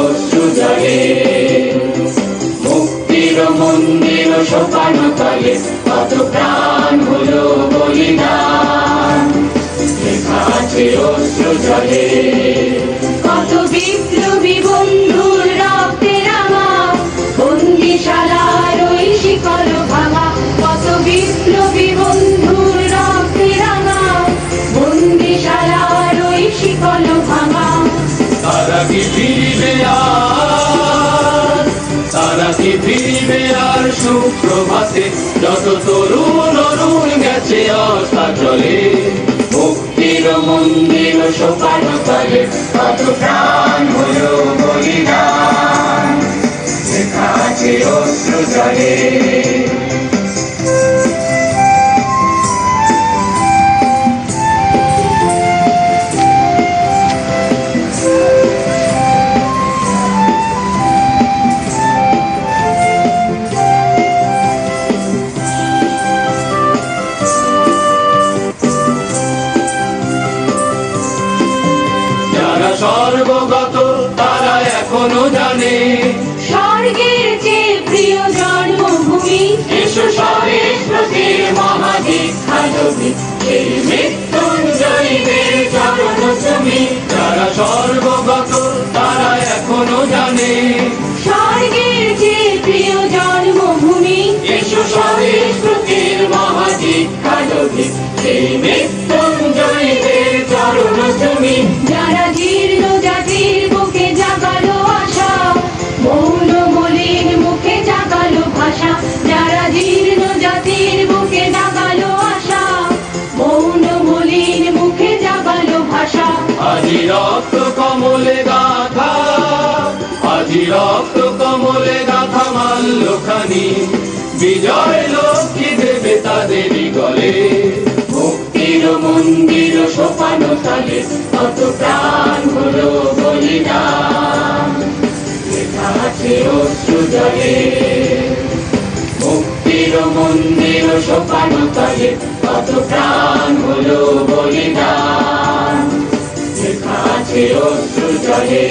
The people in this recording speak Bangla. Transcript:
অশ্রু জলে। মুক্তির মন্দির সোপান তলে কত প্রাণ হলো বলিদান, লেখা আছে অশ্রু জলে। কত বিপ্লবী বন্ধুর রক্তে রাঙা বন্দিশালার ওই শিকল ভাঙা, কত বিপ্লবী বন্ধুর রক্তে রাঙা বন্দিশালার ওই শিকল ভাঙা। তারা কি ফিরবে আর, তারা কি ফিরবে আর সুপ্রভাতে, যত তরুণ অরুণ গেছে অস্তাচলে। মুক্তির মন্দির সোপান তলে কত প্রাণ হলো বলিদান, লেখা আছে অশ্রু জলে। সর্বগত তারা এখনো জানে স্বর্গের চেয়ে প্রিয় জন্মভূমি। এসো সরেশব্রতের মহাদীক্ষা জমি, সেই মৃত্যুঞ্জয়ীদের চরণ তুমি। যারা সর্বগত তারা এখনো জানে স্বর্গের চেয়ে প্রিয় জন্মভূমি। এসো সরেশব্রতের মহাদীক্ষা জমি, সেই মৃত্যুঞ্জয়ীদের চরণ তুমি। যারা জীর্ণ জাতির বুকে জাগালো আশা, মৌন মলিন মুখে জাগালো ভাষা। যারা জীর্ণ জাতির বুকে জাগালো আশা, মৌন মলিন মুখে জাগালো ভাষা। আজি রক্ত কমলে গাথা, আজি রক্ত কমলে গাথা মাল্যখানি, বিজয় লক্ষ্মী দেবে তাদেরই গলে। মুক্তির মন্দির সোপান তলে কত প্রাণ হলো বলিদান, লেখা আছে অশ্রু জলে। মুক্তির মন্দির সোপান তলে কত প্রাণ হলো বলিদান, লেখা আছে অশ্রু জলে।